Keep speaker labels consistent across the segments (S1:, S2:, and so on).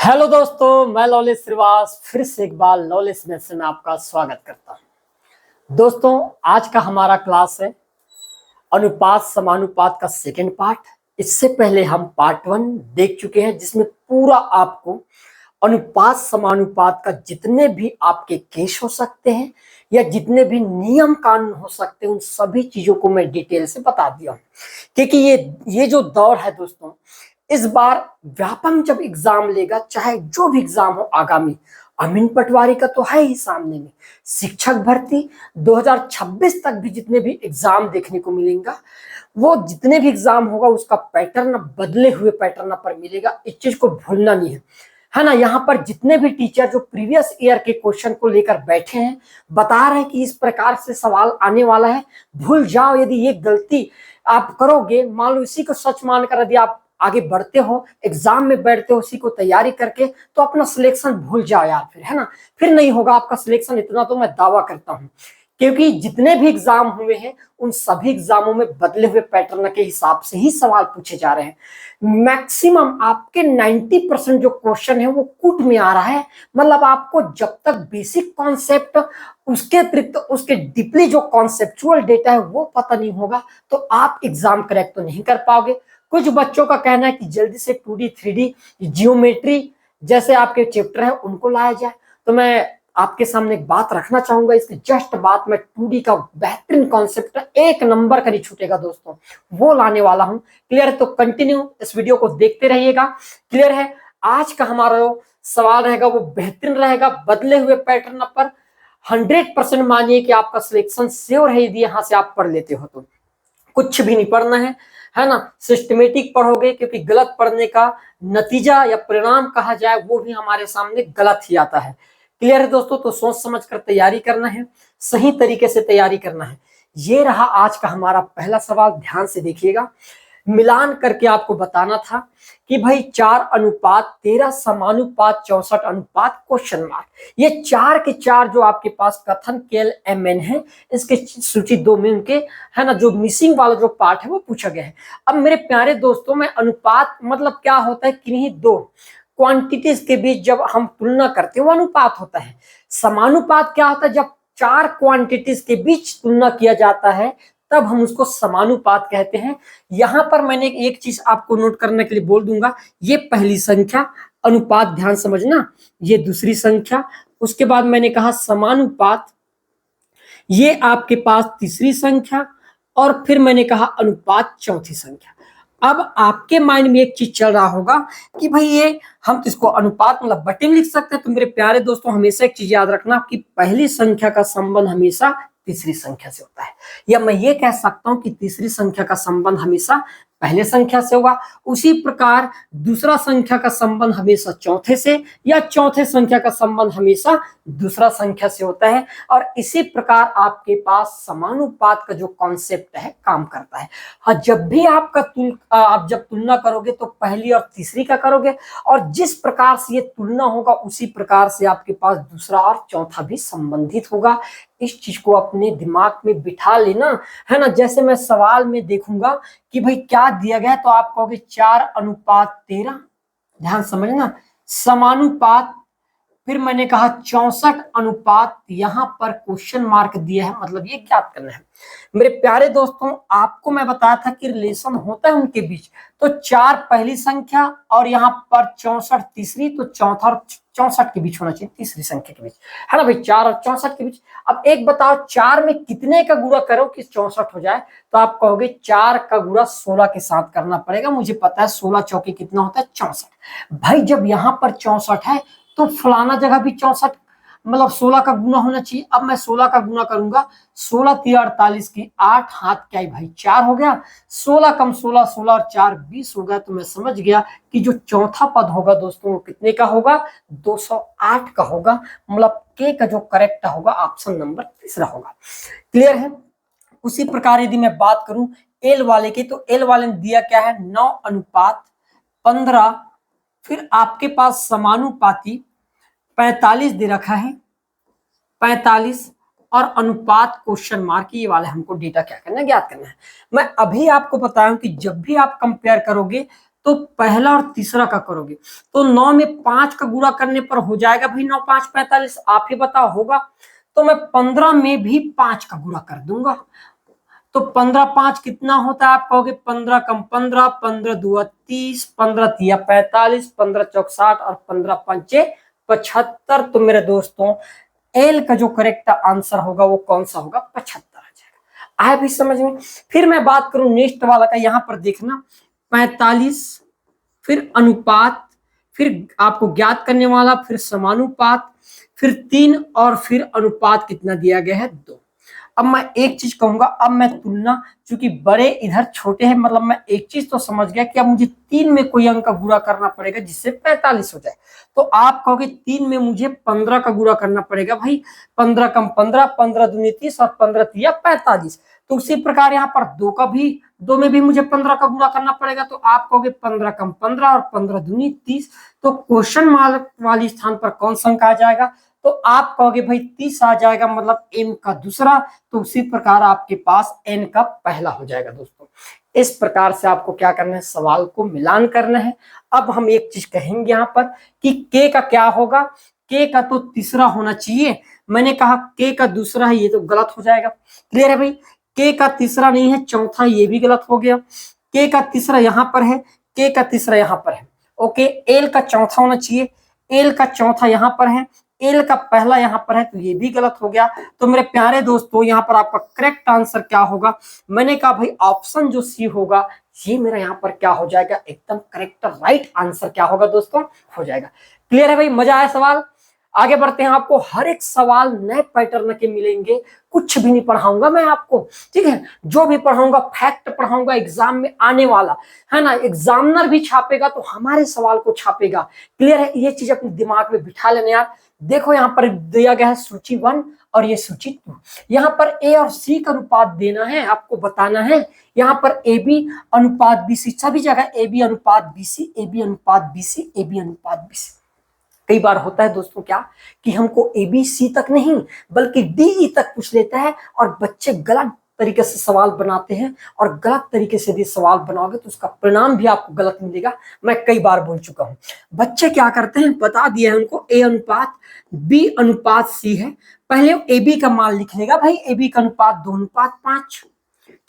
S1: Hello दोस्तों, मैं lawless Shrivas फिर से एक बार लॉलेस मैथ्स में आपका स्वागत करता हूं। दोस्तों, आज का हमारा क्लास है अनुपात समानुपात का सेकंड पार्ट। इससे पहले हम पार्ट 1 देख चुके हैं, जिसमें पूरा आपको अनुपात समानुपात का जितने भी आपके केस हो सकते हैं या जितने भी नियम कानून हो सकते हैं, उन सभी चीजों को मैं डिटेल से बता दिया हूं। क्योंकि ये जो दौर है दोस्तों, इस बार व्यापम जब एग्जाम लेगा, चाहे जो भी एग्जाम हो आगामी, अमीन पटवारी का तो है ही सामने में, शिक्षक भर्ती 2026 तक भी जितने भी एग्जाम देखने को मिलेगा, वो जितने भी एग्जाम होगा उसका पैटर्न बदले हुए पैटर्न पर मिलेगा। इस चीज को भूलना नहीं है ना। यहाँ पर जितने भी टीचर जो प्रीवियस ईयर के क्वेश्चन को लेकर बैठे हैं, बता रहे हैं कि इस प्रकार से सवाल आने वाला है, भूल जाओ। यदि ये गलती आप करोगे, मान लो इसी को सच मानकर यदि आप आगे बढ़ते हो, एग्जाम में बैठते हो उसी को तैयारी करके, तो अपना सिलेक्शन भूल जाओ यार, फिर है ना, फिर नहीं होगा आपका सिलेक्शन। इतना तो मैं दावा करता हूं, क्योंकि जितने भी एग्जाम हुए हैं उन सभी एग्जामों में बदले हुए पैटर्न के हिसाब से ही सवाल पूछे जा रहे हैं। मैक्सिमम आपके 90% जो क्वेश्चन है वो कूट में आ रहा है। मतलब आपको जब तक बेसिक कॉन्सेप्ट, उसके अतिरिक्त उसके डीपली जो कॉन्सेप्चुअल डेटा है वो पता नहीं होगा, तो आप एग्जाम क्रैक तो नहीं कर पाओगे। कुछ बच्चों का कहना है कि जल्दी से 2D 3D जियोमेट्री जैसे आपके चैप्टर है उनको लाया जाए, तो मैं आपके सामने एक बात रखना चाहूंगा। इसकी जस्ट बात मैं 2D का बेहतरीन कॉन्सेप्ट, एक नंबर का नहीं छूटेगा दोस्तों, वो लाने वाला हूं। क्लियर है? तो कंटिन्यू इस वीडियो को देखते रहिएगा। क्लियर है? आज का हमारा जो सवाल रहेगा वो बेहतरीन रहेगा, बदले हुए पैटर्न पर 100% मानिए कि आपका सिलेक्शन श्योर है यदि यहां से आप पढ़ लेते हो तो। कुछ भी नहीं पढ़ना है ना, सिस्टमेटिक पढ़ोगे, क्योंकि गलत पढ़ने का नतीजा या परिणाम कहा जाए वो भी हमारे सामने गलत ही आता है। क्लियर है दोस्तों? तो सोच समझ कर तैयारी करना है, सही तरीके से तैयारी करना है। ये रहा आज का हमारा पहला सवाल, ध्यान से देखिएगा। मिलान करके आपको बताना था कि भाई 4:13 समानुपात 64 अनुपात क्वेश्चन मार्क, ये 4 के 4 जो आपके पास कथन केल MN है, इसके सूची 2 में उनके है ना, जो मिसिंग वाला जो पार्ट है वो पूछा गया है। अब मेरे प्यारे दोस्तों में अनुपात मतलब क्या होता है, किन्हीं दो क्वांटिटीज के बीच जब हम तुलना करते हैं वो अनुपात होता है। समानुपात क्या होता है, जब 4 क्वांटिटीज के बीच तुलना किया जाता है तब हम उसको समानुपात कहते हैं। यहां पर मैंने एक चीज आपको नोट करने के लिए बोल दूंगा, ये पहली संख्या अनुपात, ध्यान समझना, ये दूसरी संख्या, उसके बाद मैंने कहा समानुपात, ये आपके पास तीसरी संख्या, और फिर मैंने कहा अनुपात चौथी संख्या। अब आपके माइंड में एक चीज चल रहा होगा कि भाई ये हम इसको अनुपात मतलब बटे में लिख सकते हैं। तो मेरे प्यारे दोस्तों, हमेशा एक चीज याद रखना कि पहली संख्या का संबंध हमेशा तीसरी संख्या से होता है, या मैं ये कह सकता हूं कि तीसरी संख्या का संबंध हमेशा पहले संख्या से होगा। उसी प्रकार दूसरा संख्या का संबंध हमेशा चौथे से, या चौथे संख्या का संबंध हमेशा दूसरा संख्या से होता है। और इसी प्रकार आपके पास समानुपात का जो कॉन्सेप्ट है काम करता है। हाँ, जब भी आप जब तुलना करोगे तो पहली और तीसरी का करोगे, और जिस प्रकार से ये तुलना होगा उसी प्रकार से आपके पास दूसरा और चौथा भी संबंधित होगा। इस चीज को अपने दिमाग में बिठा लेना, है ना। जैसे मैं सवाल में देखूंगा कि भाई क्या दिया गया है, तो आप कहोगे 4:13, ध्यान समझना, समानुपात, फिर मैंने कहा 64 अनुपात, यहां पर क्वेश्चन मार्क दिया है, मतलब ये ज्ञात करना है। मेरे प्यारे दोस्तों, आपको मैं बताया था कि रिलेशन होता है उनके बीच, तो 4 पहली संख्या और यहाँ पर 64 तीसरी, तो चौथा और 64 के बीच होना चाहिए, तीसरी संख्या के बीच, है ना भाई, 4 और 64 के बीच। अब एक बताओ, 4 में कितने का गुणा करो कि 64 हो जाए, तो आप कहोगे 4 का गुणा 16 के साथ करना पड़ेगा। मुझे पता है 16 चौके कितना होता है, 64। भाई जब यहाँ पर 64 है तो फलाना जगह भी 64 मतलब 16 का गुना होना चाहिए। अब मैं 16 का गुना करूंगा, 16 3 48 की 8, हाथ क्या है भाई 4 हो गया, 16 कम 16, 16 और 4 20 हो गया। तो मैं समझ गया कि जो चौथा पद होगा दोस्तों वो कितने का होगा, 208 का होगा। मतलब के का जो करेक्ट होगा ऑप्शन नंबर तीसरा होगा। क्लियर है? उसी प्रकार यदि मैं बात करूं एल वाले की, तो एल वाले ने दिया क्या है, 9:15, फिर आपके पास समानुपाती 45 दे रखा है, 45 और अनुपात क्वेश्चन मार्क, ये वाले हमको डेटा क्या करना है, ज्ञात करना है। मैं अभी आपको बताऊं कि जब भी आप कंपेयर करोगे तो पहला और तीसरा का करोगे तो 9 में 5 का गुणा करने पर हो जाएगा भाई 9 5 45, आप ही बताओ होगा। तो मैं 15 में भी 5 का गुणा कर दूंगा, तो 15 5 कितना होता है, आप कहोगे 15 कम 15, 15 दूआ 30, 15 तिया 45, 15 चौक 60 और 15 पंचे 75। तो मेरे दोस्तों एल का जो करेक्ट आंसर होगा वो कौन सा होगा, 75 आ जाएगा। आया भी समझ में। फिर मैं बात करूं नेक्स्ट वाला का, यहां पर देखना 45, फिर अनुपात, फिर आपको ज्ञात करने वाला, फिर समानुपात, फिर 3 और फिर अनुपात कितना दिया गया है 2। अब मैं एक चीज कहूंगा, अब मैं तुलना, चूंकि बड़े इधर छोटे हैं, मतलब मैं एक चीज तो समझ गया कि अब मुझे 3 में कोई अंक का गुणा करना पड़ेगा जिससे 45 हो जाए। तो आप कहोगे 3 में मुझे 15 का गुणा करना पड़ेगा भाई, 15 कम 15, 15 दूनी 30 और 15 तिया 45। तो उसी प्रकार यहाँ पर 2 में भी मुझे 15 का गुणा करना पड़ेगा। तो आप कहोगे 15 कम 15 और 15 दूनी 30। तो क्वेश्चन मार्क वाली स्थान पर कौन सा अंक आ जाएगा, तो आप कहोगे भाई 30 आ जाएगा, मतलब m का दूसरा। तो उसी प्रकार आपके पास n का पहला हो जाएगा। दोस्तों इस प्रकार से आपको क्या करना है, सवाल को मिलान करना है। अब हम एक चीज कहेंगे यहाँ पर कि k का क्या होगा, k का तो तीसरा होना चाहिए। मैंने कहा k का दूसरा है, ये तो गलत हो जाएगा। क्लियर है भाई, k का तीसरा नहीं है, चौथा, ये भी गलत हो गया। k का तीसरा यहाँ पर है, k का तीसरा यहाँ पर है। ओके, l का चौथा होना चाहिए, l का चौथा यहाँ पर है, एल का पहला यहाँ पर है, तो ये भी गलत हो गया। तो मेरे प्यारे दोस्तों यहाँ पर आपका करेक्ट आंसर क्या होगा, मैंने कहा भाई ऑप्शन जो सी होगा ये मेरा यहाँ पर क्या हो जाएगा, एकदम करेक्ट राइट आंसर क्या होगा दोस्तों, हो जाएगा। क्लियर है भाई, मजा आया सवाल। आगे बढ़ते हैं, आपको हर एक सवाल नए पैटर्न के मिलेंगे, कुछ भी नहीं पढ़ाऊंगा मैं आपको, ठीक है। जो भी पढ़ाऊंगा फैक्ट पढ़ाऊंगा, एग्जाम में आने वाला है ना, एग्जामिनर भी छापेगा तो हमारे सवाल को छापेगा। क्लियर है, ये चीज अपने दिमाग में बिठा लेना यार। देखो यहाँ पर दिया गया है सूची 1 और ये सूची 2। यहाँ पर ए और सी का अनुपात देना है, आपको बताना है। यहाँ पर ए बी अनुपात बी सी, सभी जगह ए बी अनुपात बी सी, ए बी अनुपात बी सी, ए बी अनुपात बी सी। कई बार होता है दोस्तों क्या कि हमको ए बी सी तक नहीं बल्कि डी ई तक पूछ लेता है, और बच्चे गलत तरीके से सवाल बनाते हैं, और गलत तरीके से यदि सवाल बनाओगे तो उसका परिणाम भी आपको गलत मिलेगा। मैं कई बार बोल चुका हूं। बच्चे क्या करते हैं, बता दिया है उनको ए अनुपात बी अनुपात सी है, पहले ए बी का मान लिख लेगा भाई, ए बी का अनुपात 2 अनुपात 5,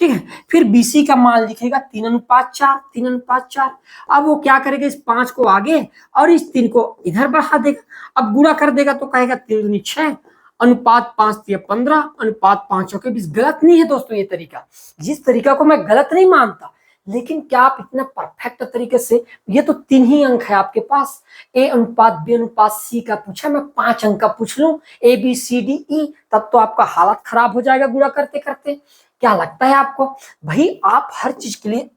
S1: ठीक है। फिर बीसी का मान लिखेगा 3 अनुपात 4, 3 अनुपात 4। अब वो क्या करेगा, इस 5 को आगे और इस 3 को इधर बढ़ा देगा। अब गुणा कर देगा तो कहेगा 3 दूनी 6, अनुपात 5 तिया 15, अनुपात 5 के 20। गलत नहीं है दोस्तों ये तरीका, जिस तरीका को मैं गलत नहीं मानता, लेकिन क्या आप इतना परफेक्ट तरीके से, ये तो 3 ही अंक है आपके पास, ए अनुपात बी अनुपात सी का पूछा, मैं 5 अंक का पूछ लूं A B C D E, तब तो आपका हालत खराब हो जाएगा गुणा करते करते। क्या लगता है आपको भाई, आप हर चीज के लिए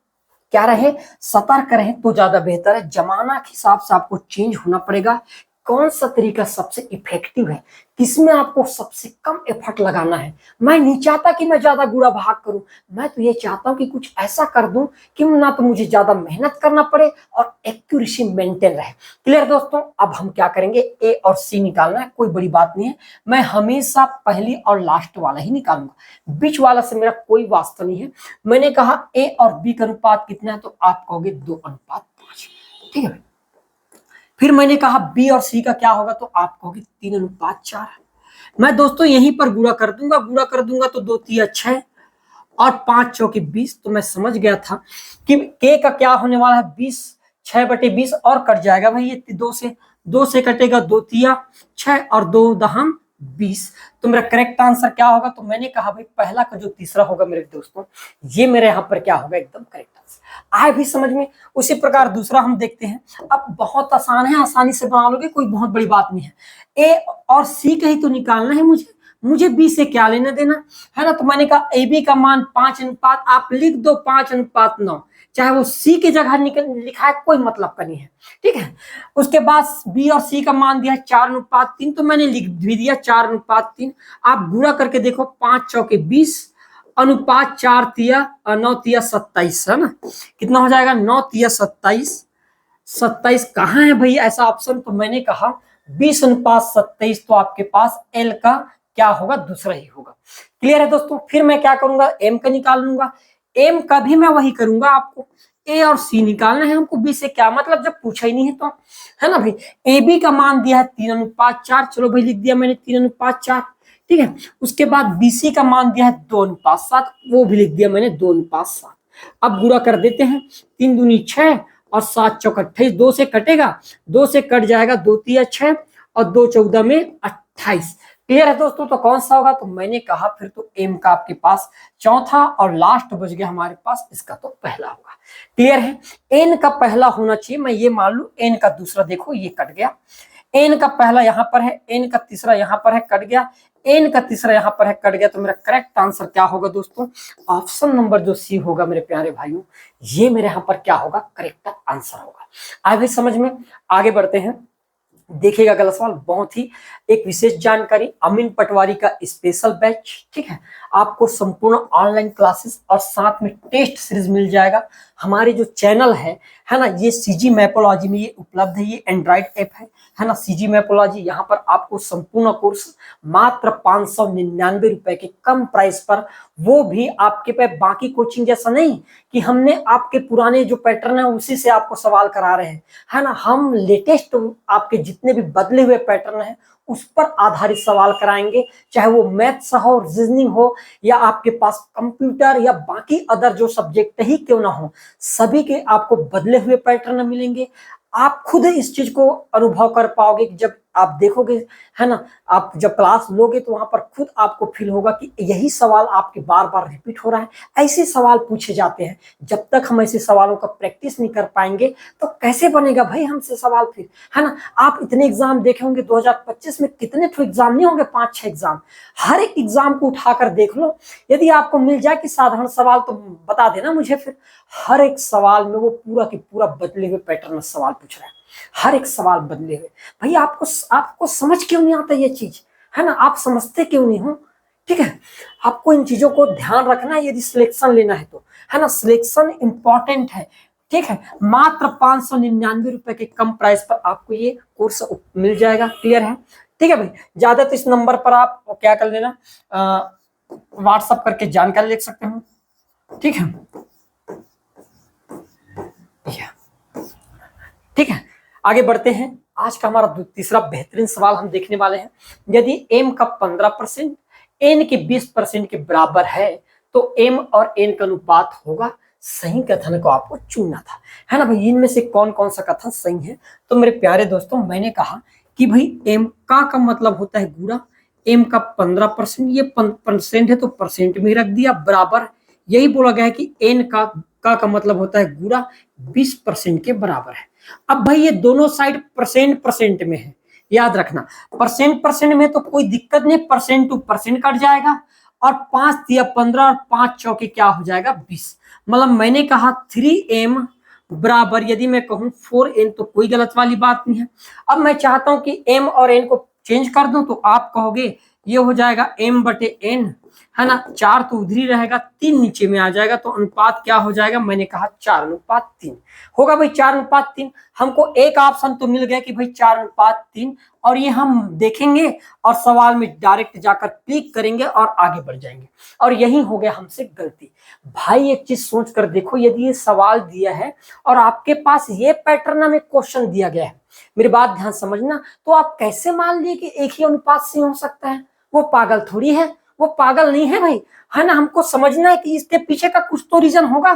S1: क्या रहे, सतर्क रहे तो ज्यादा बेहतर है। जमाना के हिसाब से आपको चेंज होना पड़ेगा। कौन सा तरीका सबसे इफेक्टिव है, किसमें आपको सबसे कम एफर्ट लगाना है। मैं नहीं चाहता कि मैं ज्यादा गुणा भाग करूं, मैं तो ये चाहता हूं कि कुछ ऐसा कर दूं कि ना तो मुझे ज्यादा मेहनत करना पड़े और एक्यूरेसी मेंटेन रहे। क्लियर दोस्तों, अब हम क्या करेंगे, ए और सी निकालना है, कोई बड़ी बात नहीं है। मैं हमेशा पहली और लास्ट वाला ही निकालूंगा, बीच वाला से मेरा कोई वास्ता नहीं है। मैंने कहा ए और बी का अनुपात कितना है, तो आप कहोगे 2 अनुपात 5, ठीक है। फिर मैंने कहा बी और सी का क्या होगा, तो आप कहोगे 3 अनुपात 4। मैं दोस्तों यहीं पर गुणा कर दूंगा तो 2 तिया 6 और 5 चौके 20। तो मैं समझ गया था कि के का क्या होने वाला है, 20, 6/20 और कट जाएगा भाई, ये 2 से कटेगा, 2 तिया 6 और 2 दहम 20। तो मेरा करेक्ट आंसर क्या होगा, तो मैंने कहा भाई पहला का जो तीसरा होगा मेरे दोस्तों, ये मेरे यहाँ पर क्या होगा, एकदम करेक्ट आंसर आए भी समझ में। उसी प्रकार दूसरा हम देखते हैं। अब बहुत आसान है, आसानी से बना लोगे, कोई बहुत बड़ी बात नहीं है। ए और सी का ही तो निकालना है मुझे बी से क्या लेना देना है ना। तो मैंने कहा ए बी का मान 5 अनुपात, आप लिख दो 5 अनुपात 9, चाहे वो सी की जगह लिखा है, कोई मतलब का नहीं है, ठीक है। उसके बाद बी और सी का मान दिया 4 अनुपात 3, तो मैंने लिख भी दिया 4 अनुपात 3। आप गुणा करके देखो, 5 चौके 20 अनुपात 4 तिया 9 तिया 27 है ना, कितना हो जाएगा 9 तिया 27। 27 कहाँ है भाई ऐसा ऑप्शन, तो मैंने कहा 20 अनुपात 27, तो आपके पास एल का क्या होगा, दूसरा ही होगा। क्लियर है दोस्तों। फिर मैं क्या करूंगा, एम का निकाल लूंगा, एम का भी मैं वही करूंगा आपको। ए और सी निकालना है हमको, बी से क्या मतलब जब पूछा ही नहीं है तो, है ना भाई। ए बी का मान दिया है 3:4, चलो भाई लिख दिया मैंने 3:4, ठीक है। उसके बाद बी सी का मान दिया है 2:7, वो भी लिख दिया मैंने 2:7। अब गुणा कर देते हैं, 3 दूनी 6 और 7 चौक 28, 2 से कटेगा, 2 से कट जाएगा, 2 तिया 6 और 2 14 में 28। क्लियर है दोस्तों। तो कौन सा होगा, तो मैंने कहा फिर तो एम का आपके पास चौथा और लास्ट बच गया हमारे पास, इसका तो पहला होगा। क्लियर है। एन का पहला होना चाहिए, मैं ये मान लू एन का दूसरा, देखो ये कट गया, एन का पहला यहां पर है, एन का तीसरा यहां पर है, कट गया, एन का तीसरा यहां पर है, कट गया। तो मेरा करेक्ट आंसर क्या होगा दोस्तों, ऑप्शन नंबर जो सी होगा मेरे प्यारे भाइयों, ये मेरे यहां पर क्या होगा, करेक्ट आंसर होगा। आगे समझ में, आगे बढ़ते हैं। देखिएगा अगला सवाल, बहुत ही एक विशेष जानकारी, अमीन पटवारी का स्पेशल बैच, ठीक है। आपको संपूर्ण ऑनलाइन क्लासेस और साथ में टेस्ट सीरीज मिल जाएगा। हमारे जो चैनल है ना, ये सीजी मैपोलॉजी में ये उपलब्ध है, ये एंड्रॉइड ऐप है ना, सीजी मैपोलॉजी। यहाँ पर आपको संपूर्ण कोर्स मात्र 599 रुपए के कम प्राइस पर, वो भी आपके पे बाकी कोचिंग जैसा नहीं कि हमने आपके पुराने जो पैटर्न है उसी से आपको सवाल करा रहे हैं, है ना। हम लेटेस्ट आपके जितने भी बदले हुए पैटर्न है उस पर आधारित सवाल कराएंगे, चाहे वो मैथ्स हो, रीजनिंग हो, या आपके पास कंप्यूटर या बाकी अदर जो सब्जेक्ट ही क्यों ना हो, सभी के आपको बदले हुए पैटर्न मिलेंगे। आप खुद इस चीज को अनुभव कर पाओगे कि जब आप देखोगे, है ना, आप जब क्लास लोगे तो वहां पर खुद आपको फील होगा कि यही सवाल आपके बार बार रिपीट हो रहा है। ऐसे सवाल पूछे जाते हैं, जब तक हम ऐसे सवालों का प्रैक्टिस नहीं कर पाएंगे तो कैसे बनेगा भाई हमसे सवाल फिर, है ना। आप इतने एग्जाम देखे होंगे 2025 में, कितने तो एग्जाम नहीं होंगे, 5-6 एग्जाम। हर एक एग्जाम को उठाकर देख लो, यदि आपको मिल जाए कि साधारण सवाल तो बता देना मुझे, फिर हर एक सवाल में वो पूरा की पूरा बदले हुए पैटर्न में सवाल पूछ रहा है, हर एक सवाल बदले हुए। भाई आपको समझ क्यों नहीं आता ये चीज, है ना, आप समझते क्यों नहीं हो, ठीक है। आपको इन चीजों को ध्यान रखना है यदि सिलेक्शन लेना है तो, है ना, सिलेक्शन इंपॉर्टेंट है, ठीक है। मात्र 599 रुपए के कम प्राइस पर आपको ये कोर्स मिल जाएगा। क्लियर है, ठीक है भाई। ज्यादा तो इस नंबर पर आप क्या कर लेना, व्हाट्सअप करके जानकारी ले सकते हो, ठीक है, ठीक है। आगे बढ़ते हैं। आज का हमारा तीसरा बेहतरीन सवाल हम देखने वाले हैं। यदि m का 15% n के 20% के बराबर है तो m और n का अनुपात होगा। सही कथन को आपको चुनना था, है ना भाई। इनमें से कौन कौन सा कथन सही है, तो मेरे प्यारे दोस्तों मैंने कहा कि भाई m का मतलब होता है गुणा, m का 15%, ये परसेंट है तो परसेंट में रख दिया, बराबर। यही बोला गया है कि n का मतलब होता है गुणा 20% के बराबर है। अब भाई ये दोनों साइड परसेंट परसेंट में है, याद रखना, परसेंट परसेंट में तो कोई दिक्कत नहीं, परसेंट टू परसेंट कट जाएगा, और 5 दिया 15 और 5 चौके क्या हो जाएगा 20। मतलब मैंने कहा 3m बराबर, यदि मैं कहूं 4n तो कोई गलत वाली बात नहीं है। अब मैं चाहता हूं कि m और n को चेंज कर दूं, तो आप कहोगे ये हो जाएगा m/n, है ना, 4 तो उधर ही रहेगा, 3 नीचे में आ जाएगा, तो अनुपात क्या हो जाएगा, मैंने कहा 4:3 होगा भाई, 4:3। हमको एक ऑप्शन तो मिल गया कि भाई 4:3, और ये हम देखेंगे और सवाल में डायरेक्ट जाकर क्लिक करेंगे और आगे बढ़ जाएंगे, और यही हो गया हमसे गलती। भाई एक चीज सोच कर देखो, यदि ये सवाल दिया है और आपके पास ये पैटर्न में क्वेश्चन दिया गया है, मेरी बात ध्यान समझना, तो आप कैसे मान लिए कि एक ही अनुपात से हो सकता है। वो पागल थोड़ी है, वो पागल नहीं है भाई, है ना। हमको समझना है कि इसके पीछे का कुछ तो रीजन होगा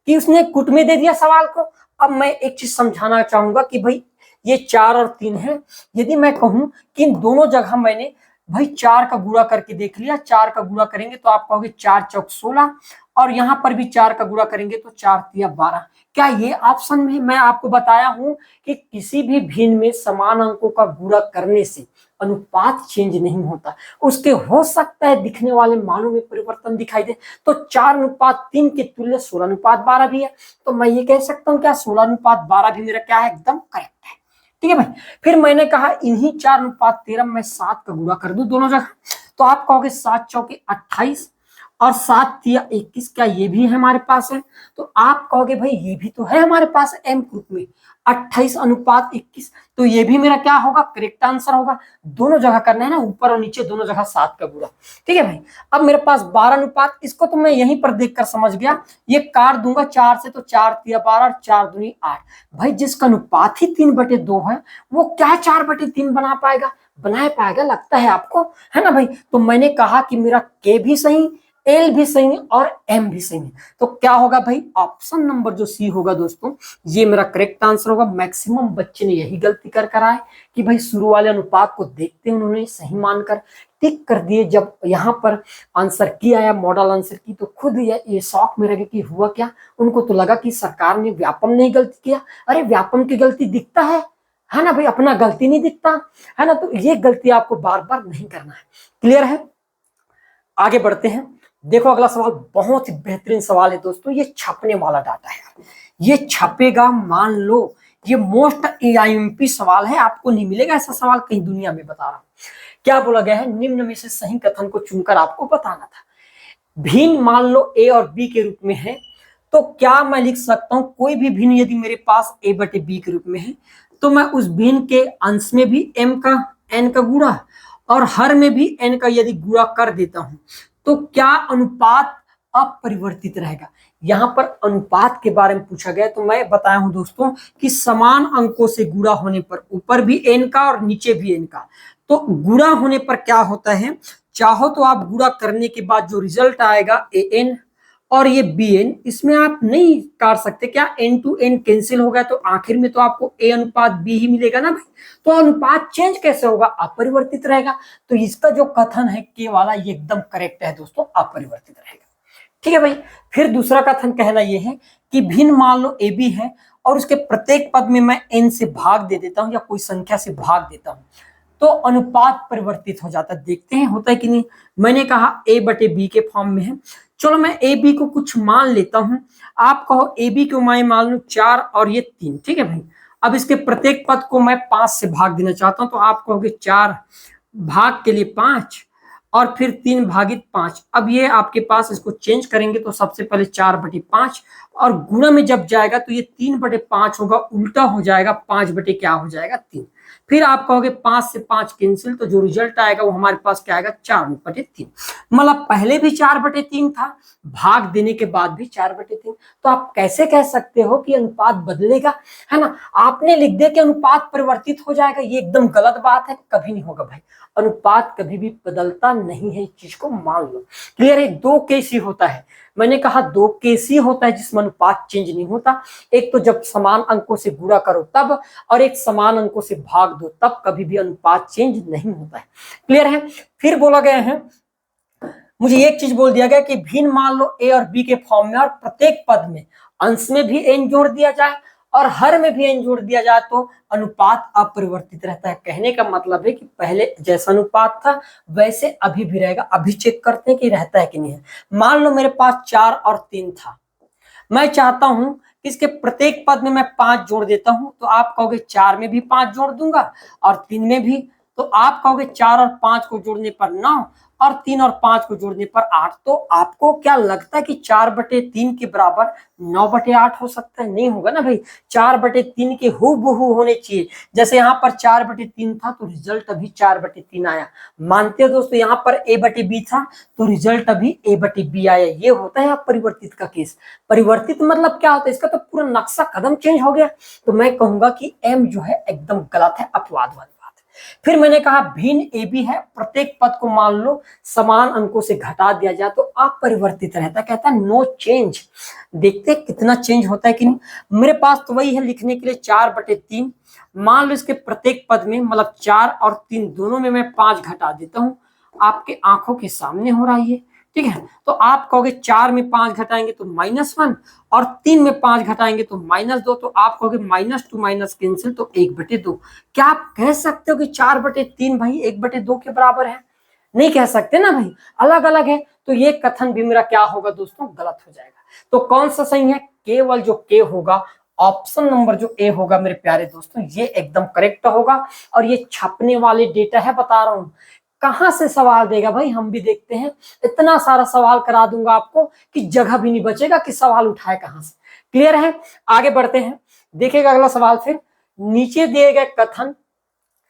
S1: कि उसने कुट में दे दिया सवाल को। अब मैं एक चीज समझाना चाहूंगा कि भाई ये 4 और 3 है, यदि मैं कहूं कि इन दोनों जगह मैंने भाई 4 का गुणा करके देख लिया, 4 का गुणा करेंगे तो आप कहोगे 4 चौक 16, और यहां पर भी 4 का गुणा करेंगे तो 4 तिया 12। क्या ये ऑप्शन में मैं आपको बताया हूं कि किसी भी भिन्न में समान अंकों का गुणा करने से अनुपात चेंज नहीं होता, उसके हो सकता है दिखने वाले मानों में परिवर्तन दिखाई दे। तो 4:3 के तुल्य 16:12 भी है, तो मैं ये कह सकता हूँ क्या 16:12 भी मेरा क्या है, एकदम करेक्ट है, ठीक है भाई। फिर मैंने कहा इन्हीं 4:13 में 7 का गुणा कर दूं दोनों जगह, तो आप कहोगे 7 चौके 28 और 7×3 = 21, क्या ये भी है हमारे पास है? तो आप कहोगे भाई ये भी तो है हमारे पास एम ग्रुप में 28:21, तो ये भी मेरा क्या होगा? करेक्ट आंसर होगा। दोनों जगह करना है ना, ऊपर और नीचे दोनों जगह 7 का गुणा। ठीक है भाई। अब मेरे पास 12 इसको तो मैं यहीं पर देखकर समझ गया, ये काट दूंगा 4 से, तो 4×3 = 12 और 4×2 = 8। भाई जिसका अनुपात ही 3/2 है वो क्या 4/3 बना पाएगा? बना पाएगा लगता है आपको, है ना भाई। तो मैंने कहा कि मेरा के भी सही, एल भी सही और एम भी सही है, तो क्या होगा भाई? ऑप्शन नंबर जो सी होगा दोस्तों, ये मेरा करेक्ट आंसर होगा। मैक्सिमम बच्चे ने यही गलती कर आए कि भाई शुरू वाले अनुपात को देखते उन्होंने सही मानकर टिक कर दिए। जब यहाँ पर आंसर की आया, मॉडल आंसर की, तो खुद ये शौक में रह गए कि हुआ क्या। उनको तो लगा कि सरकार ने व्यापम नहीं गलती किया। अरे व्यापम की गलती दिखता है ना भाई, अपना गलती नहीं दिखता है ना। तो ये गलती आपको बार बार नहीं करना है। क्लियर है? आगे बढ़ते हैं। देखो अगला सवाल बहुत ही बेहतरीन सवाल है दोस्तों। ये छपने वाला डाटा है, ये छपेगा, मान लो ये मोस्ट AIMP सवाल है, आपको नहीं मिलेगा ऐसा सवाल कहीं दुनिया में, बता रहा हूं। क्या बोला गया है? निम्न में से सही कथन को चुनकर आपको बताना था। भिन्न मान लो A और B के रूप में है, तो क्या मैं लिख सकता हूं कोई भी भिन्न यदि मेरे पास A/B के रूप में है, तो मैं उस भिन्न के अंश में भी m का n का गुणा और हर में भी n का यदि गुणा कर देता हूं, तो क्या अनुपात अपरिवर्तित रहेगा? यहां पर अनुपात के बारे में पूछा गया, तो मैं बताया हूं दोस्तों कि समान अंकों से गुणा होने पर ऊपर भी n का और नीचे भी n का, तो गुणा होने पर क्या होता है, चाहो तो आप गुणा करने के बाद जो रिजल्ट आएगा an और ये bn, इसमें आप नहीं काट सकते, क्या n to n कैंसिल हो गया, तो आखिर में तो आपको a/b ही मिलेगा ना भाई। तो अनुपात चेंज कैसे होगा? अपरिवर्तित रहेगा। तो इसका जो कथन है के वाला, ये एकदम करेक्ट है दोस्तों, अपरिवर्तित रहेगा। ठीक है भाई। फिर दूसरा कथन कहना यह है कि भिन्न मान लो AB है और उसके प्रत्येक पद में मैं n से भाग दे देता हूं या कोई संख्या से भाग देता हूं, तो अनुपात परिवर्तित हो जाता है। देखते हैं होता है कि नहीं। मैंने कहा A/B के फॉर्म में है, चलो मैं AB को कुछ मान लेता हूं। आप कहो AB को मैं मान लू 4 और ये 3। ठीक है भाई। अब इसके प्रत्येक पद को मैं 5 से भाग देना चाहता हूं, तो आप कहोगे 4 भाग के लिए 5 और फिर 3/5। अब ये आपके पास, इसको चेंज करेंगे तो सबसे पहले 4/5 और गुणा में जब जाएगा तो ये 3/5 होगा, उल्टा हो जाएगा, 5 क्या हो जाएगा? 3। फिर आप कहोगे 5 से 5 कैंसिल, तो जो रिजल्ट आएगा वो हमारे पास क्या आएगा? 4/3। मतलब पहले भी 4/3 था, भाग देने के बाद भी 4/3। तो आप कैसे कह सकते हो कि अनुपात बदलेगा, है ना? आपने लिख दिया कि अनुपात परिवर्तित हो जाएगा, ये एकदम गलत बात है, कभी नहीं होगा भाई। अनुपात कभी भी बदलता नहीं है, इस चीज को मान लो। क्लियर है? 2 केस ही होता है, मैंने कहा 2 केस ही होता है जिसमें अनुपात चेंज नहीं होता। एक तो जब समान अंकों से गुणा करो तब, और एक समान अंकों से भाग दो तब, कभी भी अनुपात चेंज नहीं होता है। क्लियर है? फिर बोला गया है, मुझे एक चीज बोल दिया गया कि भिन्न मान लो A और B के फॉर्म में और प्रत्येक पद में अंश में भी n जोड़ दिया जाए और हर में भी n जोड़ दिया जाए, तो अनुपात अपरिवर्तित रहता है। कहने का मतलब है कि पहले जैसा अनुपात था वैसे अभी भी रहेगा। अभी चेक करते हैं कि रहता है कि नहीं है। मान लो मेरे पास 4 और 3 था, मैं चाहता हूं कि इसके प्रत्येक पद में मैं 5 जोड़ देता हूं, तो आप कहोगे 4 में भी 5 जोड़ दूंगा और 3 में भी, तो आप कहोगे 4 और 5 को जोड़ने पर 9 और 3 और 5 को जोड़ने पर 8। तो आपको क्या लगता है कि 4/3 के बराबर 9/8 हो सकता है? नहीं होगा ना भाई। 4/3 के हूबहू होने चाहिए। जैसे यहाँ पर 4/3 था तो रिजल्ट अभी 4/3 आया। मानते हो दोस्तों, यहाँ पर A/B था तो रिजल्ट अभी A/B आया। ये होता है परिवर्तित का केस। परिवर्तित मतलब क्या होता है? इसका तो पूरा नक्शा कदम चेंज हो गया। तो मैं कहूंगा कि M जो है एकदम गलत है, अपवाद वाली बात है। फिर मैंने कहा भिन्न AB है, प्रत्येक पद को मान लो समान अंकों से घटा दिया जाए तो अपरिवर्तित रहता है। कहता है नो चेंज। देखते हैं कितना चेंज होता है कि नहीं। मेरे पास तो वही है लिखने के लिए 4/3। मान लो इसके प्रत्येक पद में, मतलब 4 और 3 दोनों में मैं 5 घटा देता हूं। आपके आंखों के सामने हो रहा है ये। ठीक है, तो आप कहोगे 4 में 5 घटाएंगे तो -1 और 3 में 5 घटाएंगे तो -2। तो आप कहोगे -2 कैंसिल, तो 1/2। क्या आप कह सकते हो कि 4/3 भाई 1/2 के बराबर है? नहीं कह सकते ना भाई, अलग अलग है। तो ये कथन भी मेरा क्या होगा दोस्तों? गलत हो जाएगा। तो कौन सा सही है? केवल जो के होगा, ऑप्शन नंबर जो ए होगा मेरे प्यारे दोस्तों, ये एकदम करेक्ट होगा। और ये छपने वाले डेटा है, बता रहा हूं। कहां से सवाल देगा भाई, हम भी देखते हैं। इतना सारा सवाल करा दूंगा आपको कि जगह भी नहीं बचेगा कि सवाल उठाए कहां से। क्लियर है? आगे बढ़ते हैं, देखिएगा अगला सवाल। फिर नीचे दिए गए कथन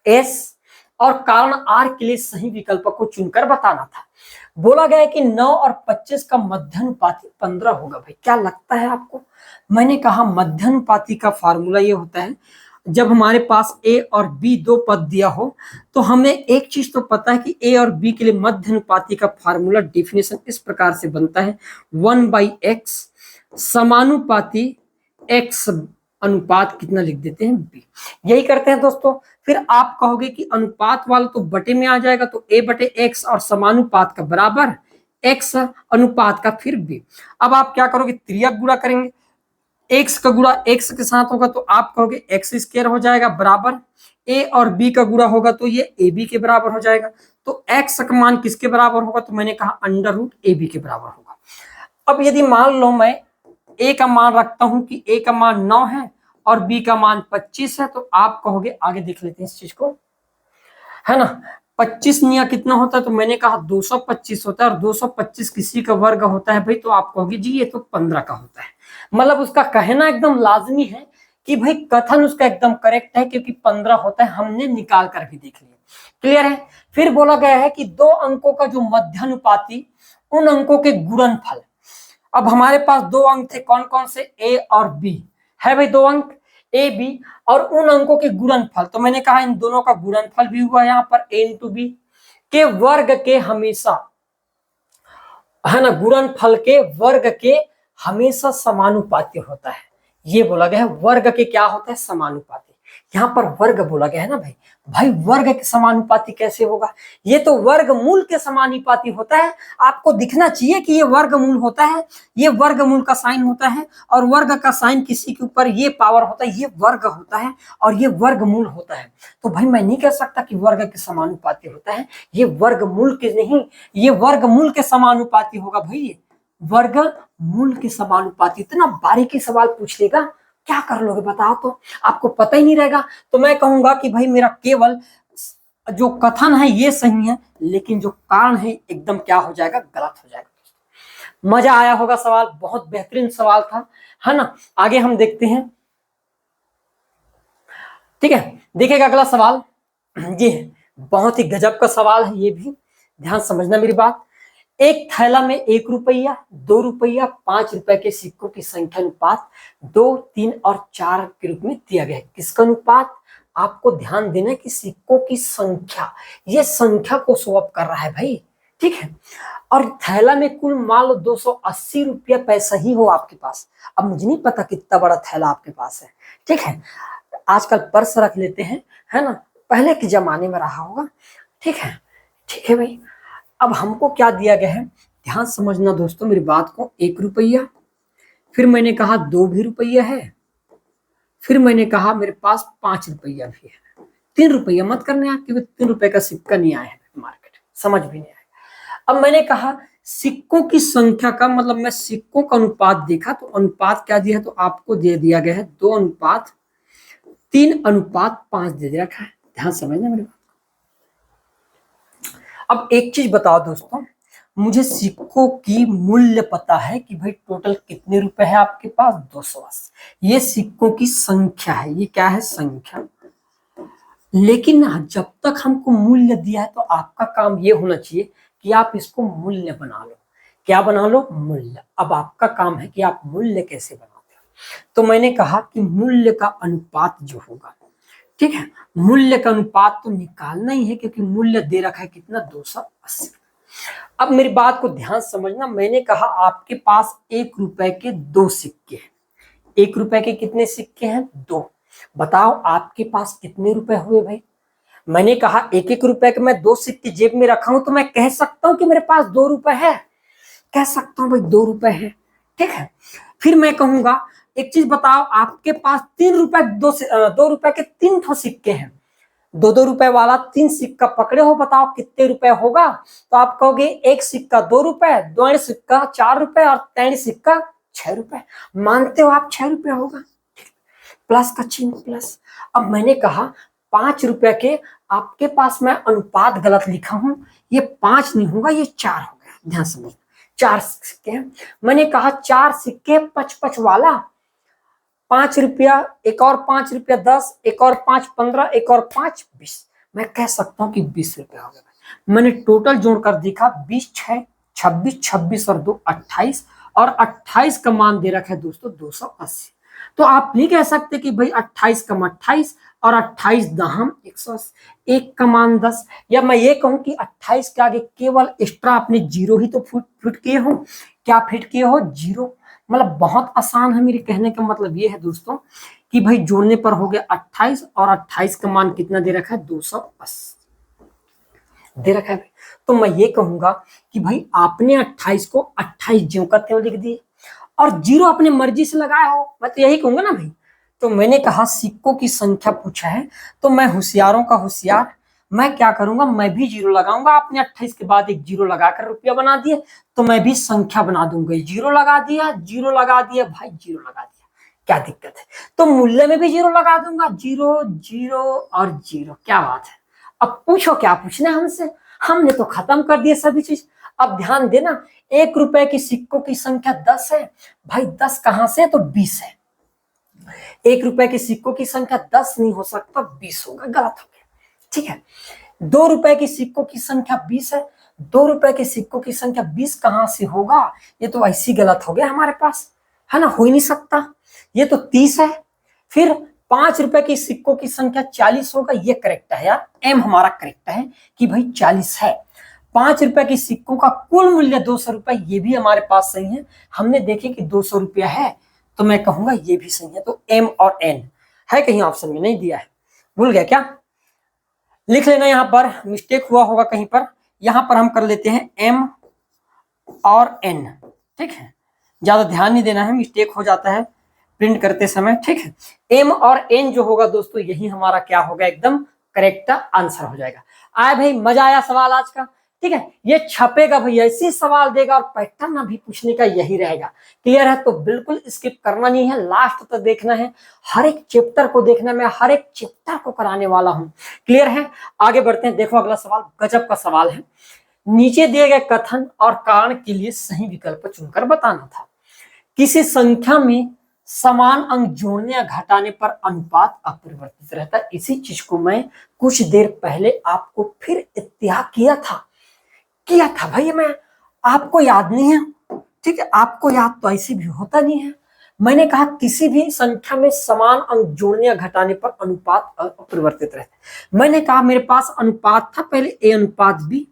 S1: एस और कारण आर के लिए सही विकल्प को चुनकर बताना था। बोला गया है कि 9 और 25 का मध्यानुपाती 15 होगा। भाई क्या लगता है आपको? मैंने कहा मध्यानुपाती का फार्मूला ये होता है, जब हमारे पास ए और बी दो पद दिया हो तो हमें एक चीज तो पता है कि ए और बी के लिए मध्यानुपाती का फार्मूला डेफिनेशन इस प्रकार से बनता है, 1/x समानुपाती x अनुपात कितना लिख देते हैं बी। यही करते हैं दोस्तों। फिर आप कहोगे कि अनुपात वाला तो बटे में आ जाएगा, तो a बटे x और समानुपात का बराबर x अनुपात का फिर b। अब आप क्या करोगे, त्रियक गुणा करेंगे, x का गुणा x के साथ होगा तो आप कहोगे x स्क्वायर हो जाएगा बराबर a और b का गुणा होगा तो ये ab के बराबर हो जाएगा। तो x का मान किसके बराबर होगा, तो मैंने कहा अंडर रूट ab के बराबर होगा। अब यदि मान लो मैं a का मान रखता हूं कि a का मान 9 है और b का मान 25 है, तो आप कहोगे, आगे देख लेते हैं इस चीज को, है ना। 25 निया कितना होता है, तो मैंने कहा 225 होता है, और 225 किसी का वर्ग होता है भाई, तो आप कहोगे जी ये तो 15 का होता है। मतलब उसका कहना एकदम लाजमी है कि भाई कथन उसका एकदम करेक्ट है, क्योंकि 15 होता है, हमने निकाल कर भी देख लिया। क्लियर है? फिर बोला गया है कि दो अंकों का जो मध्यानुपाती उन अंकों के गुणनफल। अब हमारे पास दो अंक थे, कौन कौन से, ए और बी है भाई, दो अंक ए बी, और उन अंकों के गुणनफल, तो मैंने कहा इन दोनों का गुणनफल भी हुआ यहाँ पर ए इंटू बी के वर्ग के हमेशा, है ना, गुणनफल के वर्ग के हमेशा समानुपाती होता है। ये बोला गया है वर्ग के क्या होता है, समानुपाती। यहाँ पर वर्ग बोला गया है ना भाई, भाई वर्ग के समानुपाती कैसे होगा, ये तो वर्गमूल के समानुपाती होता है। आपको दिखना चाहिए कि ये वर्गमूल होता है, ये वर्गमूल का साइन होता है, और वर्ग का साइन किसी के ऊपर ये पावर होता है, ये वर्ग होता है, और ये वर्गमूल होता है। तो भाई मैं नहीं कह सकता कि वर्ग के समानुपाती होता है, ये वर्गमूल के नहीं, ये वर्गमूल के समानुपाती होगा भाई, ये वर्गमूल के समानुपाती। इतना बारीकी सवाल पूछ लेगा, क्या कर लोगे बताओ, तो आपको पता ही नहीं रहेगा। तो मैं कहूंगा कि भाई मेरा केवल जो कथन है ये सही है, लेकिन जो कारण है एकदम क्या हो जाएगा, गलत हो जाएगा। मजा आया होगा, सवाल बहुत बेहतरीन सवाल था, है ना। आगे हम देखते हैं, ठीक है। देखिएगा अगला सवाल, ये बहुत ही गजब का सवाल है, ये भी ध्यान समझना मेरी बात। एक थैला में 1 रुपया, 2 रुपया, 5 रुपए के सिक्कों की संख्या अनुपात 2, 3 और 4 के रूप में दिया गया है। किसका अनुपात? आपको ध्यान देना है कि सिक्कों की संख्या, ये संख्या को शो अप कर रहा है भाई, ठीक है। और थैला में कुल मान लो 280 रुपया पैसा ही हो आपके पास। अब मुझे नहीं पता कितना बड़ा थैला आपके पास है, ठीक है। आजकल पर्स रख लेते हैं, है ना, पहले के जमाने में रहा होगा, ठीक है, ठीक है भाई। अब हमको क्या दिया गया है, ध्यान समझना दोस्तों मेरी बात को। 1 रुपया, फिर मैंने कहा 2 भी रुपया है, फिर मैंने कहा मेरे पास 5 रुपया भी है। 3 रुपया मत करने आप, क्योंकि 3 रुपए का सिक्का नहीं आया है मार्केट, समझ भी नहीं आएगा। अब मैंने कहा सिक्कों की संख्या का मतलब, मैं सिक्कों का अनुपात देखा, तो अनुपात क्या दिया है, तो आपको दे दिया गया है 2:3:5 दे रखा है। ध्यान समझना मेरी बात। अब एक चीज बताओ दोस्तों, मुझे सिक्कों की मूल्य पता है कि भाई टोटल कितने रुपए है आपके पास, 280। ये सिक्कों की संख्या है, ये क्या है, संख्या। लेकिन जब तक हमको मूल्य दिया है, तो आपका काम ये होना चाहिए कि आप इसको मूल्य बना लो। क्या बना लो, मूल्य। अब आपका काम है कि आप मूल्य कैसे बनाते हो। तो मैंने कहा कि मूल्य का अनुपात जो होगा, ठीक है, मूल्य का अनुपात तो निकालना ही है, क्योंकि मूल्य दे रखा है कितना, 280। अब मेरी बात को ध्यान समझना, मैंने कहा आपके पास 1 रुपए के 2 सिक्के हैं। 1 रुपए के कितने सिक्के हैं, 2। बताओ आपके पास कितने रुपए हुए भाई। मैंने कहा 1-1 रुपए के मैं 2 सिक्के जेब में रखा हूं, तो मैं कह सकता हूं कि मेरे पास 2 रुपए है, कह सकता हूं भाई 2 रुपए है, ठीक है। फिर मैं कहूंगा एक चीज बताओ, आपके पास 3 रुपए 2 रुपए के 3 ठो सिक्के हैं, 2-2 रुपए वाला 3 सिक्का पकड़े हो, बताओ कितने रुपए होगा। तो आप कहोगे एक सिक्का 2 रुपए, 2 सिक्का 4 रुपए, और 3 सिक्का 6 रुपए। मानते हो आप 6 रुपए होगा, प्लस का चिन्ह प्लस। अब मैंने कहा 5 रुपए के आपके पास मैं अनुपात गलत लिखा हूं, ये 5 नहीं होगा, ये 4 हो गया। ध्यान से समझना, 4 सिक्के हैं। मैंने कहा 4 सिक्के 5-5 वाला, 5 रुपया, एक और 5 रुपया 10, एक और 5 15, एक और 5 20। मैं कह सकता हूं कि 20 रुपया हो गया। मैंने टोटल जोड़कर देखा, 20 6 26, 26 और 2 28, और 28 का मान दे रखा है दोस्तों 280। तो आप नहीं कह सकते कि भाई 28 कम 28 और 28 दहम 180, एक का मान 10, या मैं ये कहूं कि 28 के आगे केवल एक्स्ट्रा आपने जीरो ही तो फिट किए हो। क्या फिट किए हो? जीरो। मतलब बहुत आसान है। मेरे कहने का मतलब ये है दोस्तों कि भाई जोड़ने पर हो गया 28, और 28 का मान कितना दे रखा है? 280 दे रखा है। तो मैं ये कहूंगा कि भाई आपने 28 को 28 ज्यों का त्यों लिख दिए, और जीरो अपने मर्जी से लगाए हो। मैं तो यही कहूंगा ना भाई। तो मैंने कहा सिक्कों की संख्या पूछा है, तो मैं होशियारों का होशियार, मैं क्या करूंगा, मैं भी जीरो लगाऊंगा। आपने 28 के बाद एक जीरो लगाकर रुपया बना दिए, तो मैं भी संख्या बना दूंगा। जीरो लगा दिया, जीरो लगा दिया, भाई जीरो लगा दिया, क्या दिक्कत है? तो मूल्य में भी जीरो लगा दूंगा, जीरो जीरो और जीरो। क्या बात है? अब पूछो क्या पूछना है हमसे, हमने तो खत्म कर दिया सभी चीज। अब ध्यान देना, 1 रुपए की सिक्कों की संख्या 10 है। भाई 10 कहां से है? तो 20 है। 1 रुपए के सिक्कों की संख्या 10 नहीं हो सकता, 20 होगा, गलत हो गया। ठीक है। 2 रुपए की सिक्कों की संख्या 20 है। 2 रुपए के सिक्कों की संख्या 20 कहां से होगा? ये तो ऐसी गलत हो गया हमारे पास, है ना, हो ही नहीं सकता। ये तो 30 है। फिर 5 रुपए की सिक्कों की संख्या 40 होगा, ये करेक्ट है यार, एम हमारा करेक्ट है कि भाई 40 है। 5 रुपए की सिक्कों का कुल मूल्य 200 रुपए, ये भी हमारे पास सही है। हमने देखे कि 200 रुपया है, तो मैं कहूंगा ये भी सही है। तो एम और एन है, कहीं ऑप्शन में नहीं दिया है, भूल गया क्या? लिख लेना, यहां पर मिस्टेक हुआ होगा कहीं पर। यहां पर हम कर लेते हैं एम और एन। ठीक है, ज्यादा ध्यान नहीं देना है, मिस्टेक हो जाता है प्रिंट करते समय। ठीक है, एम और एन जो होगा दोस्तों, यही हमारा क्या होगा, एकदम करेक्ट आंसर हो जाएगा। आए भाई, मजा आया सवाल आज का? ठीक है, ये छपेगा भैया, ऐसे सवाल देगा, और पैटर्न अभी पूछने का यही रहेगा। क्लियर है? तो बिल्कुल स्किप करना नहीं है, लास्ट तक देखना है, हर एक चैप्टर को देखना। मैं हर एक चैप्टर को कराने वाला हूं। क्लियर है? आगे बढ़ते हैं। देखो अगला सवाल गजब का सवाल है। नीचे दिए गए कथन और कारण के लिए सही विकल्प चुनकर बताना था। किसी संख्या में समान अंक जोड़ने या घटाने पर अनुपात अपरिवर्तित रहता है। इसी चीज को मैं कुछ देर पहले आपको फिर इत्याग किया था भाई, मैं आपको याद नहीं है? ठीक है, आपको याद तो ऐसे भी होता नहीं है। मैंने कहा किसी भी संख्या में समान अंक जोड़ने या घटाने पर अनुपात अपरिवर्तित रहता है। मैंने कहा मेरे पास अनुपात था पहले, ए अनुपात बी।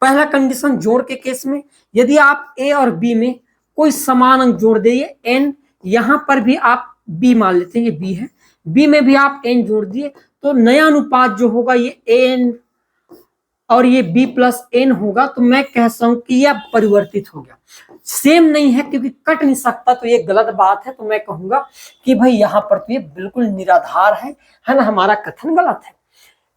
S1: पहला कंडीशन जोड़ के केस में, यदि आप ए और बी में कोई समान अंक जोड़ दिए एन, यहां पर भी आप बी मान लेते हैं, ये बी है, बी में भी आप एन जोड़ दिए, तो नया अनुपात जो होगा ये एन और ये b प्लस एन होगा। तो मैं कह सकता हूं कि यह परिवर्तित हो गया। सेम नहीं है क्योंकि कट नहीं सकता, तो ये गलत बात है। तो मैं कहूंगा कि भाई यहां पर तो ये बिल्कुल निराधार है ना, हमारा कथन गलत है।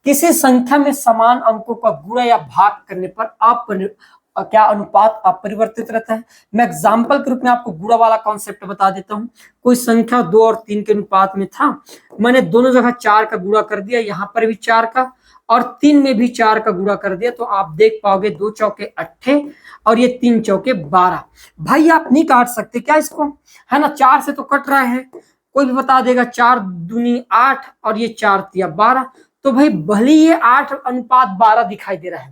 S1: किसी संख्या में समान अंकों का गुणा या भाग करने पर क्या अनुपात अपरिवर्तित रहता है। मैं एग्जाम्पल के रूप में आपको गुणा वाला कॉन्सेप्ट बता देता हूं। कोई संख्या 2 और 3 के अनुपात में था, मैंने दोनों जगह 4 का गुणा कर दिया, यहां पर भी 4 का और 3 में भी 4 का गुणा कर दिया, तो आप देख पाओगे 2 चौके 8 और ये 3 चौके 12। भाई आप नहीं काट सकते क्या इसको, है ना? 4 से तो कट रहा है, कोई भी बता देगा 4 दूनी 8 और ये 4 तिया 12। तो भाई भले ये 8:12 दिखाई दे रहा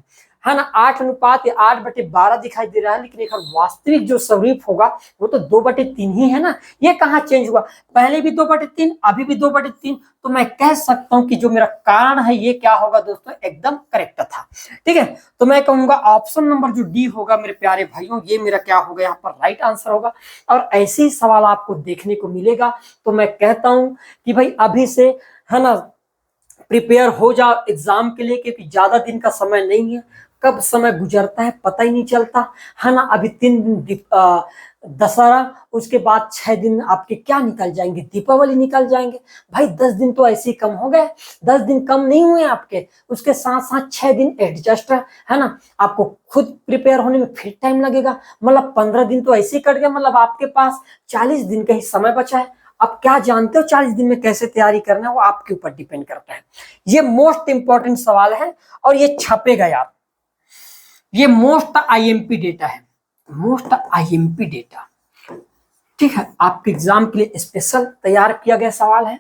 S1: है ना, 8:8/12 दिखाई दे रहा है, लेकिन एक वास्तविक जो स्वरूप होगा वो तो 2/3 ही है ना। ये कहाँ चेंज हुआ? पहले भी 2/3, अभी भी 2/3। तो मैं कह सकता हूं कि जो मेरा कारण है ये क्या होगा दोस्तों, एकदम करेक्ट था। ठीक है, तो मैं कहूंगा ऑप्शन नंबर जो डी होगा मेरे प्यारे भाइयों, ये मेरा क्या होगा, यहाँ पर राइट आंसर होगा। और ऐसे ही सवाल आपको देखने को मिलेगा। तो मैं कहता हूं कि भाई अभी से, है ना, प्रिपेयर हो जाओ एग्जाम के लिए, क्योंकि ज्यादा दिन का समय नहीं है। कब समय गुजरता है पता ही नहीं चलता, है ना। अभी 3 दिन दशहरा, उसके बाद 6 दिन आपके क्या निकल जाएंगे, दीपावली निकल जाएंगे। भाई 10 दिन तो ऐसे ही कम हो गए, 10 दिन कम नहीं हुए आपके, उसके साथ साथ 6 दिन एडजस्ट है ना। आपको खुद प्रिपेयर होने में फिर टाइम लगेगा, मतलब 15 दिन तो ऐसे ही कट गया। मतलब आपके पास 40 दिन का ही समय बचा है। अब क्या जानते हो 40 दिन में कैसे तैयारी करना है, वो आपके ऊपर डिपेंड करता है। ये मोस्ट इंपॉर्टेंट सवाल है और ये छपेगा यार, ये मोस्ट आईएमपी डेटा है, मोस्ट आईएमपी डेटा, ठीक है। आपके एग्जाम के लिए स्पेशल तैयार किया गया सवाल है।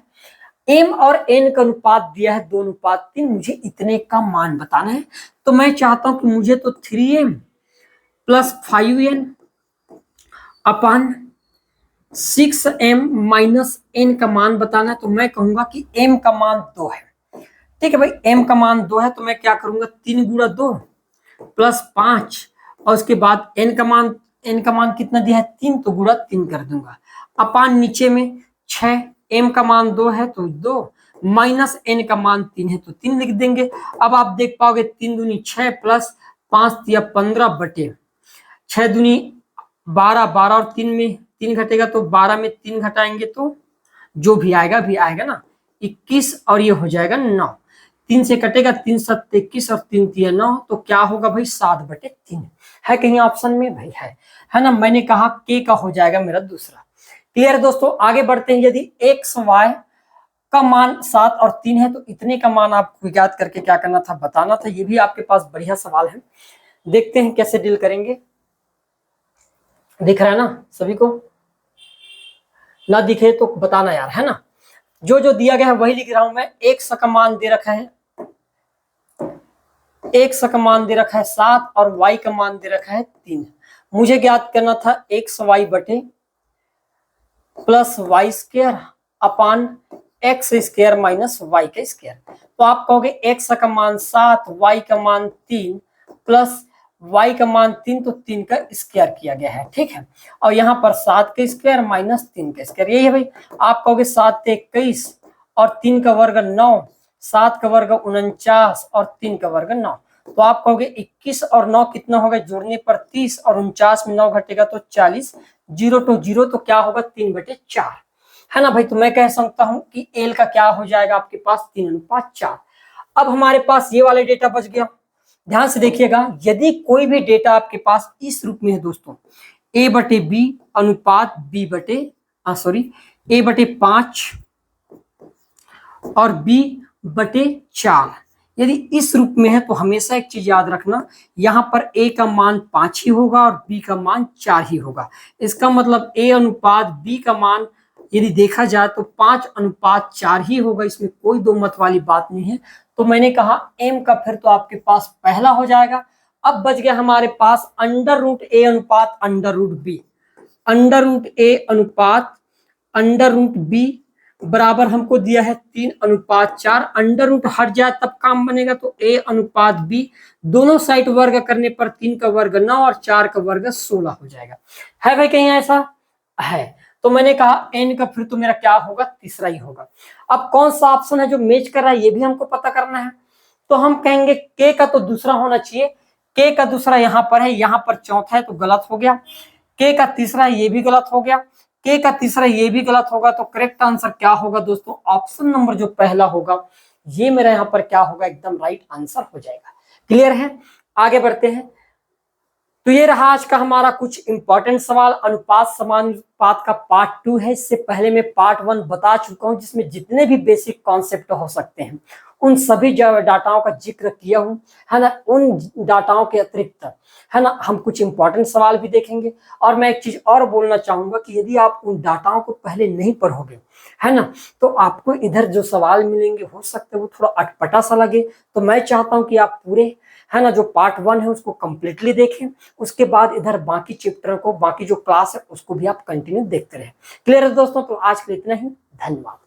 S1: एम और एन का अनुपात दिया है 2:3, मुझे इतने का मान बताना है। तो मैं चाहता हूं कि मुझे तो 3m + 5n अपान 6m - n का मान बताना है। तो मैं कहूंगा कि m का मान 2 है, ठीक है भाई। m का मान 2 है तो मैं क्या करूंगा, 3 × 2 + 5 और उसके बाद n का मान कितना दिया है, 3, तो गुणा 3 कर दूंगा। अपान नीचे में 6, m का मान 2 है तो 2 माइनस n का मान 3 है तो 3 लिख देंगे। अब आप देख पाओगे 3 दूनी 6 + 5 × 15 बटे 6 दूनी 12, 12 और 3 में 3 घटेगा तो 12 में 3 घटाएंगे तो जो भी आएगा ना 21 और ये हो जाएगा 9। 3 से कटेगा 3 × 7 = 21 और 3 × 3 = 9, तो क्या होगा भाई 7/3 है कहीं ऑप्शन में भाई, है ना। मैंने कहा के का हो जाएगा मेरा दूसरा। क्लियर है दोस्तों, आगे बढ़ते हैं। यदि x y का मान 7 और 3 है तो इतने का मान आपको ज्ञात करके क्या करना था, बताना था। ये भी आपके पास बढ़िया सवाल है, देखते हैं कैसे डील करेंगे। दिख रहा है ना सभी को, ना दिखे तो बताना यार, है ना। जो जो दिया गया है वही लिख रहा हूं मैं। x का मान दे रखा है, x का मान दे रखा है 7 और y का मान दे रखा है 3। मुझे ज्ञात करना था xy बटे +y² अपान x² माइनस y²। तो आप कहोगे x का मान 7, y का मान 3 प्लस y का मान 3, तो 3 का स्क्वायर किया गया है, ठीक है। और यहाँ पर 7 का स्क्वायर माइनस 3 का स्क्वायर, यही है भाई। आप कहोगे 7 × 21 और 3 का वर्ग 9, 7 का वर्ग 49 और 3 का वर्ग 9। तो आप कहोगे 21 और 9 कितना होगा, जोड़ने पर 30 और 49 में 9 घटेगा तो 40, 0 to 0 तो क्या होगा 3/4, है ना भाई। तो मैं कह सकता हूं कि एल का क्या हो जाएगा आपके पास 3:4। अब हमारे पास ये वाले डेटा बच गया। ध्यान से देखिएगा, यदि कोई भी डेटा आपके पास इस रूप में है दोस्तों, a/b अनुपात a/5 और b/4, यदि इस रूप में है तो हमेशा एक चीज याद रखना, यहाँ पर a का मान 5 ही होगा और b का मान 4 ही होगा। इसका मतलब a अनुपात b का मान यदि देखा जाए तो 5:4 ही होगा, इसमें कोई दो मत वाली बात नहीं है। तो मैंने कहा m का फिर तो आपके पास पहला हो जाएगा। अब बच गया हमारे पास √a अनुपात √b, √a अनुपात √b बराबर हमको दिया है 3:4। अंडर रूट हट जाए तब काम बनेगा, तो a अनुपात b, दोनों साइड वर्ग करने पर 3 का वर्ग 9 और 4 का वर्ग 16 हो जाएगा। है भाई कहीं ऐसा है? तो मैंने कहा n का फिर तो मेरा क्या होगा, तीसरा ही होगा। अब कौन सा ऑप्शन है जो मैच कर रहा है ये भी हमको पता करना है। तो हम कहेंगे k का तो दूसरा होना चाहिए, k का दूसरा यहाँ पर है, यहाँ पर चौथा है तो गलत हो गया। k का तीसरा ये भी गलत हो गया, k का तीसरा ये भी गलत होगा। तो करेक्ट आंसर क्या होगा दोस्तों, ऑप्शन नंबर जो पहला होगा ये मेरा यहाँ पर क्या होगा, एकदम राइट आंसर हो जाएगा। क्लियर है, आगे बढ़ते हैं। तो ये रहा आज का हमारा कुछ इंपॉर्टेंट सवाल। अनुपात समानुपात का पार्ट 2 है। इससे पहले मैं पार्ट 1 बता चुका हूं, जिसमें जितने भी बेसिक कॉन्सेप्ट हो सकते हैं उन सभी डाटाओं का जिक्र किया हूं, है ना। उन डाटाओं के अतिरिक्त, है ना, हम कुछ इंपॉर्टेंट सवाल भी देखेंगे। और मैं एक चीज और बोलना चाहूंगा कि यदि आप उन डाटाओं को पहले नहीं पढ़ोगे, है ना, तो आपको इधर जो सवाल मिलेंगे हो सकता है वो थोड़ा अटपटा सा लगे। तो मैं चाहता हूं कि आप पूरे, है ना, जो पार्ट 1 है उसको कंप्लीटली देखें, उसके बाद इधर बाकी चैप्टर को, बाकी जो क्लास है उसको भी आप कंटिन्यू देखते रहें। क्लियर है दोस्तों? तो आज के लिए इतना ही, धन्यवाद।